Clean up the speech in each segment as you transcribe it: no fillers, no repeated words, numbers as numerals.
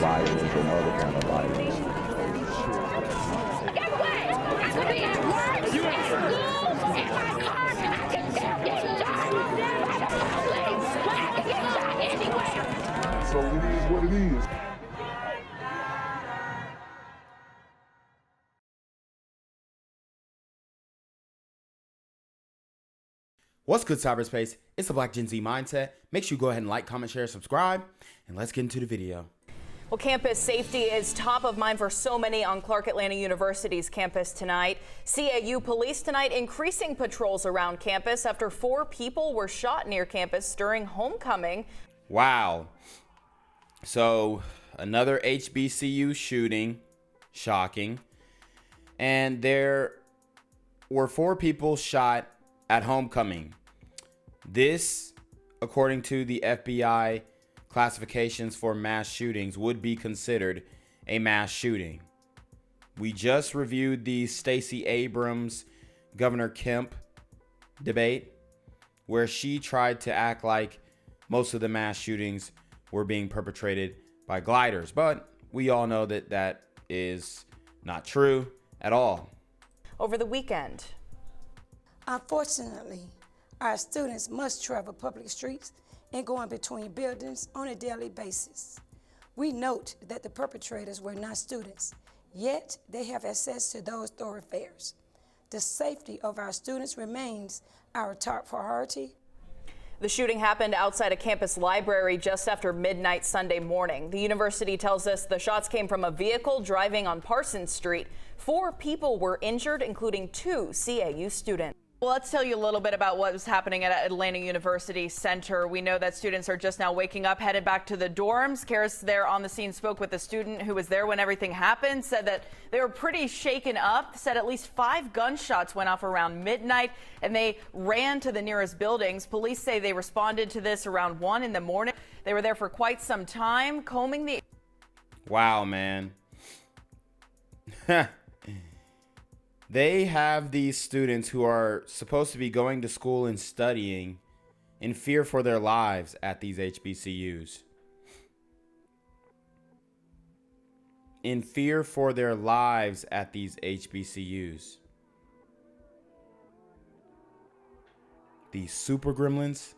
violence and other kind of violence. Get away! I could be at work, at school, in my car, I can still get shot by the police. I can get shot anywhere. So it is what it is. What's good, cyberspace? It's the Black Gen Z Mindset. Make sure you go ahead and like, comment, share, subscribe, and let's get into the video. Well, campus safety is top of mind for so many on Clark Atlanta University's campus tonight. CAU police tonight increasing patrols around campus after 4 people were shot near campus during homecoming. Wow. So another HBCU shooting, shocking. And there were 4 people shot at homecoming. This, according to the FBI classifications for mass shootings, would be considered a mass shooting. We just reviewed the Stacey Abrams, Governor Kemp debate, where she tried to act like most of the mass shootings were being perpetrated by gliders. But we all know that that is not true at all. Over the weekend, unfortunately, our students must travel public streets and go in between buildings on a daily basis. We note that the perpetrators were not students, yet they have access to those thoroughfares. The safety of our students remains our top priority. the shooting happened outside a campus library just after midnight Sunday morning. The university tells us the shots came from a vehicle driving on Parsons Street. 4 people were injured, including 2 CAU students. Well, let's tell you a little bit about what was happening at Atlanta University Center. We know that students are just now waking up, headed back to the dorms. Karis there on the scene spoke with a student who was there when everything happened, said that they were pretty shaken up, said at least 5 gunshots went off around midnight, and they ran to the nearest buildings. Police say they responded to this around 1 in the morning. They were there for quite some time, combing the... Wow, man. They have these students who are supposed to be going to school and studying in fear for their lives at these HBCUs. In fear for their lives at these HBCUs. These super gremlins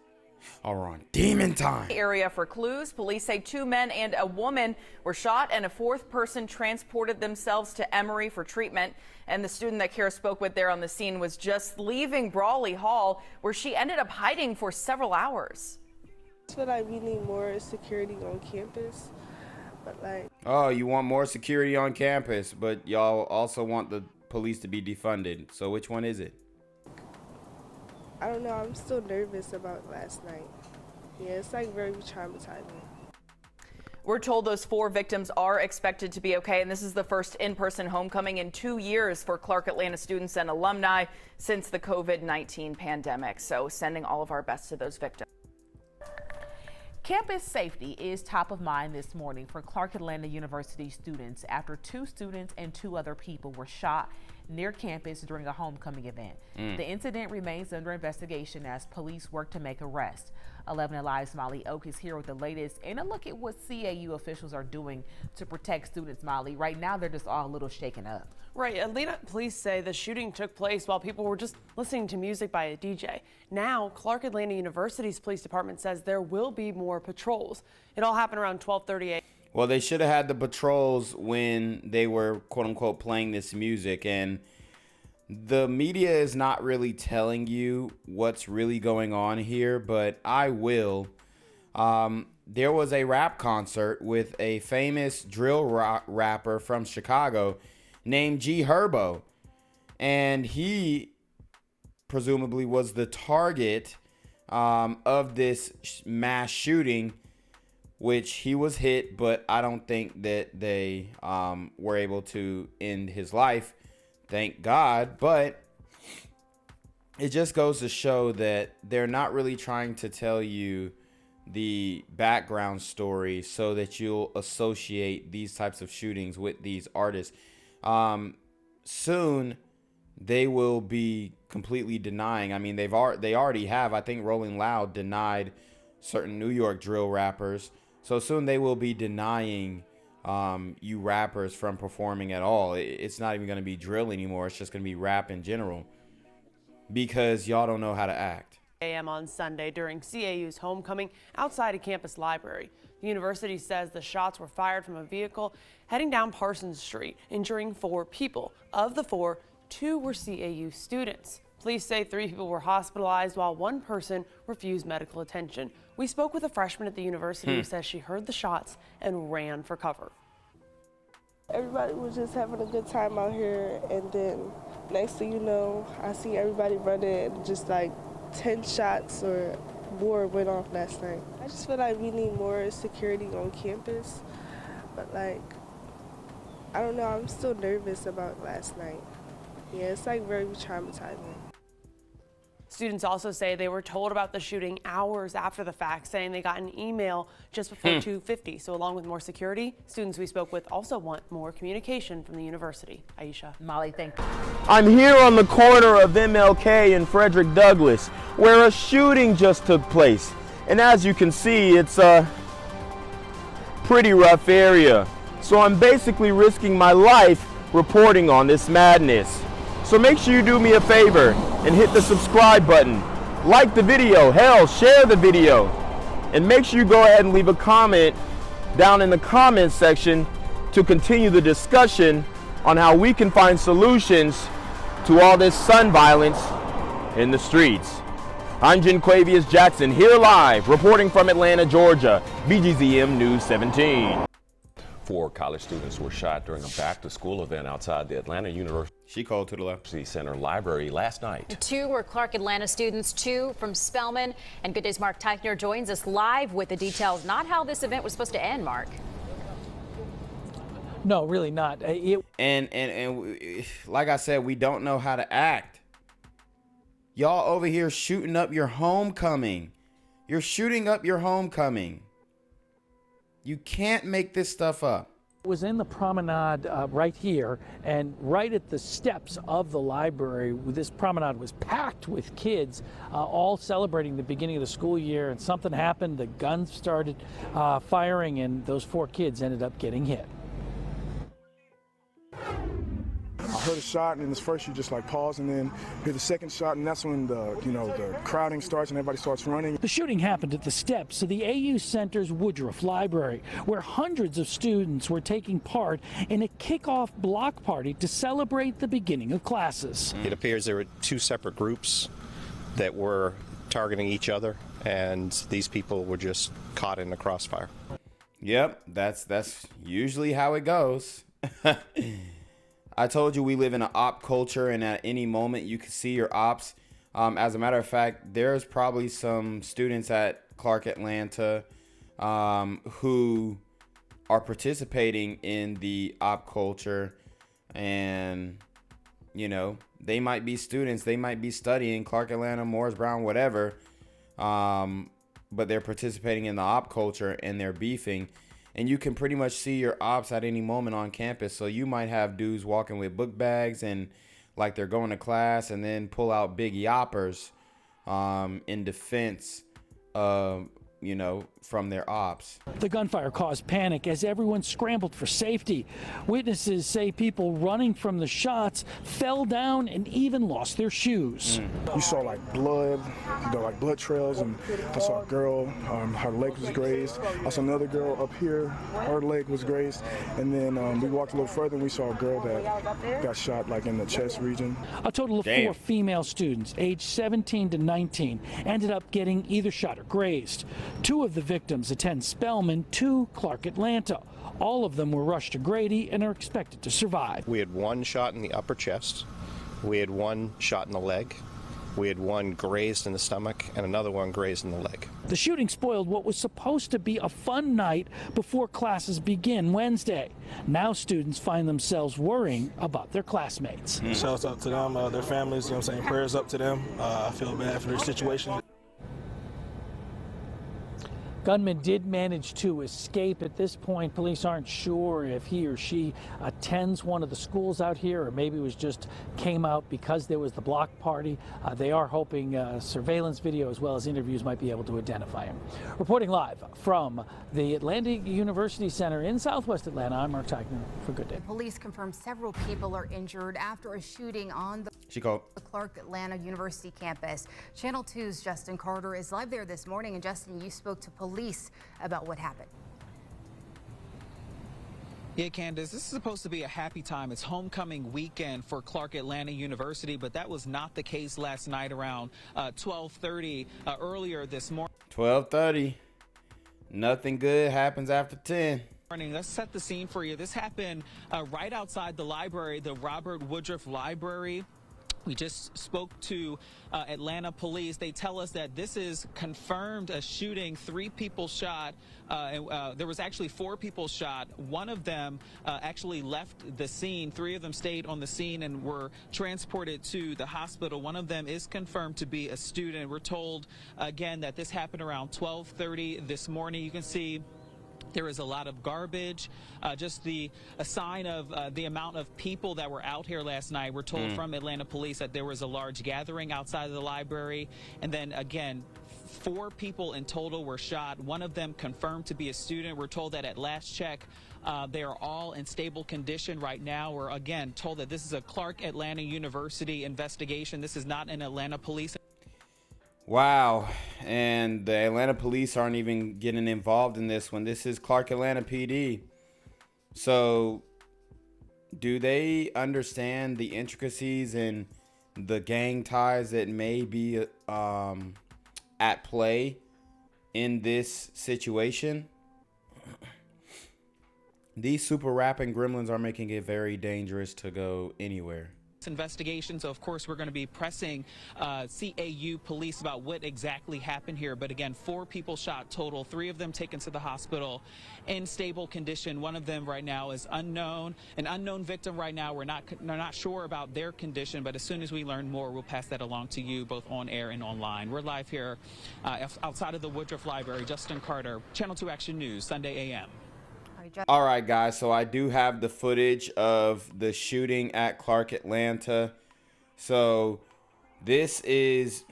are on demon time. Area for clues. Police say 2 men and a woman were shot and a 4th person transported themselves to Emory for treatment. And the student that Kara spoke with there on the scene was just leaving Brawley Hall, where she ended up hiding for several hours. But we need more security on campus. But oh, you want more security on campus, but y'all also want the police to be defunded. So which one is it? I don't know. I'm still nervous about last night. Yeah, it's very traumatizing. We're told those 4 victims are expected to be okay, and this is the first in-person homecoming in 2 years for Clark Atlanta students and alumni since the COVID-19 pandemic. So sending all of our best to those victims. Campus safety is top of mind this morning for Clark Atlanta University students after 2 students and 2 other people were shot near campus during a homecoming event. The incident remains under investigation as police work to make arrests. 11 Alive's Molly Oak is here with the latest and a look at what CAU officials are doing to protect students. Molly, right now they're just all a little shaken up. Right. Atlanta police say the shooting took place while people were just listening to music by a DJ. Now, Clark Atlanta University's police department says there will be more patrols. It all happened around 12:30 a.m. Well, they should have had the patrols when they were, quote unquote, playing this music. And the media is not really telling you what's really going on here, but I will. There was a rap concert with a famous drill rapper from Chicago named Herbo. And he presumably was the target of this mass shooting, which he was hit, but I don't think that they were able to end his life. Thank God. But it just goes to show that they're not really trying to tell you the background story so that you'll associate these types of shootings with these artists. Soon they will be completely denying. I mean, they already have. I think Rolling Loud denied certain New York drill rappers. So soon they will be denying you rappers from performing at all. It's not even going to be drill anymore. It's just going to be rap in general because y'all don't know how to act. A.m. on Sunday during CAU's homecoming outside a campus library. The university says the shots were fired from a vehicle heading down Parsons Street, injuring 4 people. Of the 4, 2 were CAU students. Police say 3 people were hospitalized while 1 person refused medical attention. We spoke with a freshman at the university who says she heard the shots and ran for cover. Everybody was just having a good time out here, and then next thing you know, I see everybody running, and just like 10 shots or more went off last night. I just feel like we need more security on campus, but like, I don't know, I'm still nervous about last night. Yeah, it's like very traumatizing. Students also say they were told about the shooting hours after the fact, saying they got an email just before 2:50. So along with more security, students we spoke with also want more communication from the university. Aisha. Molly, thank you. I'm here on the corner of MLK and Frederick Douglass, where a shooting just took place. And as you can see, it's a pretty rough area. So I'm basically risking my life reporting on this madness. So make sure you do me a favor and hit the subscribe button. Like the video, hell, share the video. And make sure you go ahead and leave a comment down in the comments section to continue the discussion on how we can find solutions to all this gun violence in the streets. I'm Jenquavius Jackson, here live, reporting from Atlanta, Georgia, BGZM News 17. 4 college students were shot during a back-to-school event outside the Atlanta University Center Library last night. 2 were Clark Atlanta students, 2 from Spelman. And Good Day's Mark Teichner joins us live with the details, not how this event was supposed to end, Mark. No, really not. And like I said, we don't know how to act. Y'all over here shooting up your homecoming. You're shooting up your homecoming. You can't make this stuff up. It was in the promenade right here, and right at the steps of the library. This promenade was packed with kids, all celebrating the beginning of the school year, and something happened. The guns started firing, and those 4 kids ended up getting hit. I heard a shot, and at first you just like pause and then hear the second shot, and that's when the crowding starts and everybody starts running. The shooting happened at the steps of the AU Center's Woodruff Library, where hundreds of students were taking part in a kickoff block party to celebrate the beginning of classes. It appears there were 2 separate groups that were targeting each other, and these people were just caught in the crossfire. Yep, that's usually how it goes. I told you we live in an op culture, and at any moment you can see your ops. As a matter of fact, there's probably some students at Clark Atlanta who are participating in the op culture, and you know, they might be students, they might be studying Clark Atlanta, Morris Brown, whatever, but they're participating in the op culture and they're beefing. And you can pretty much see your ops at any moment on campus. So you might have dudes walking with book bags and like they're going to class, and then pull out big yoppers in defense of, from their ops. The gunfire caused panic as everyone scrambled for safety. Witnesses say people running from the shots fell down and even lost their shoes. You saw like blood, like blood trails, and I saw a girl, her leg was grazed. I saw another girl up here, her leg was grazed, and then we walked a little further and we saw a girl that got shot like in the chest region. A total of 4 female students aged 17 to 19 ended up getting either shot or grazed. 2 of the victims attend Spelman, 2 Clark Atlanta. All of them were rushed to Grady and are expected to survive. We had 1 shot in the upper chest, we had 1 shot in the leg, we had 1 grazed in the stomach, and another 1 grazed in the leg. The shooting spoiled what was supposed to be a fun night before classes begin Wednesday. Now students find themselves worrying about their classmates. Shouts out to them, their families, prayers up to them. I feel bad for their situation. Gunman did manage to escape. At this point, police aren't sure if he or she attends one of the schools out here, or maybe it was just came out because there was the block party. They are hoping surveillance video as well as interviews might be able to identify him. Reporting live from the Atlantic University Center in Southwest Atlanta, I'm Mark Teichner for Good Day. Police confirm several people are injured after a shooting on the Clark Atlanta University campus. Channel 2's Justin Carter is live there this morning. And Justin, you spoke to police about what happened. Yeah, Candace, this is supposed to be a happy time. It's homecoming weekend for Clark Atlanta University, but that was not the case last night around 12:30 earlier this morning. 12:30. Nothing good happens after 10. Let's set the scene for you. This happened right outside the library, the Robert Woodruff Library. We just spoke to Atlanta police. They tell us that this is confirmed a shooting. 3 people shot. There was actually 4 people shot. One of them actually left the scene. 3 of them stayed on the scene and were transported to the hospital. One of them is confirmed to be a student. We're told, again, that this happened around 12:30 this morning. You can see there is a lot of garbage, just a sign of the amount of people that were out here last night. We're told from Atlanta police that there was a large gathering outside of the library. And then again, 4 people in total were shot. One of them confirmed to be a student. We're told that at last check, they are all in stable condition right now. We're again told that this is a Clark Atlanta University investigation. This is not an Atlanta police. Wow. And the Atlanta police aren't even getting involved in this one. This is Clark Atlanta PD. So do they understand the intricacies and the gang ties that may be at play in this situation? These super rapping gremlins are making it very dangerous to go anywhere. Investigation. So of course we're going to be pressing CAU police about what exactly happened here. But again, 4 people shot total, 3 of them taken to the hospital in stable condition. One of them right now is unknown, an unknown victim right now. We're not sure about their condition, but as soon as we learn more, we'll pass that along to you both on air and online. We're live here outside of the Woodruff Library. Justin Carter, Channel 2 Action News, Sunday AM. All right, guys, so I do have the footage of the shooting at Clark Atlanta. So this is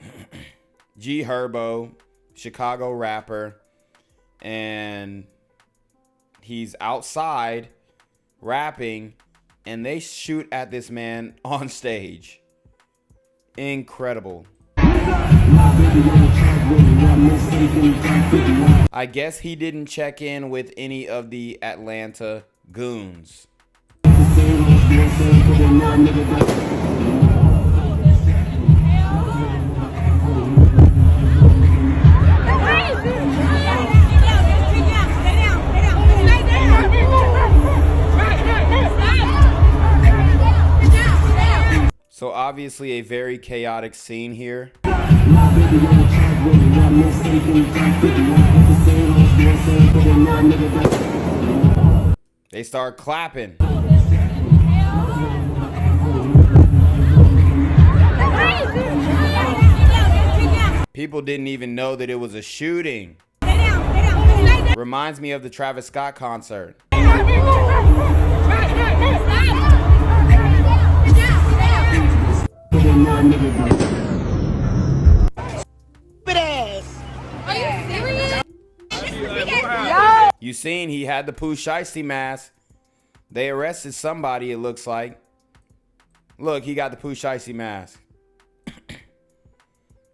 G Herbo, Chicago rapper, and he's outside rapping, and they shoot at this man on stage. Incredible. I guess he didn't check in with any of the Atlanta goons. So obviously a very chaotic scene here. They start clapping. People didn't even know that it was a shooting. Reminds me of the Travis Scott concert. You seen he had the Pooh Shiesty mask. They arrested somebody, it looks like. Look, he got the Pooh Shiesty mask.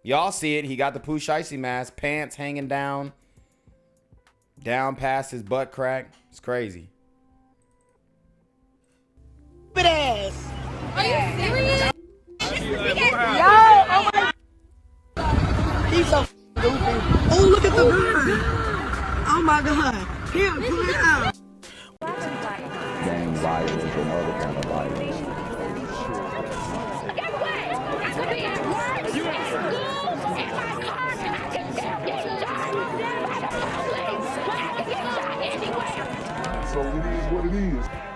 Y'all see it. He got the Pooh Shiesty mask. Pants hanging down past his butt crack. It's crazy. Are you serious? Oh my. He's so stupid. Oh, look at the gun. Oh my God. Here, pull it out. Gang violence and other kind of violence. Guess what? I could be at work, at school, in my car, and I can still get shot by the police. But I can get shot anywhere. So it is what it is.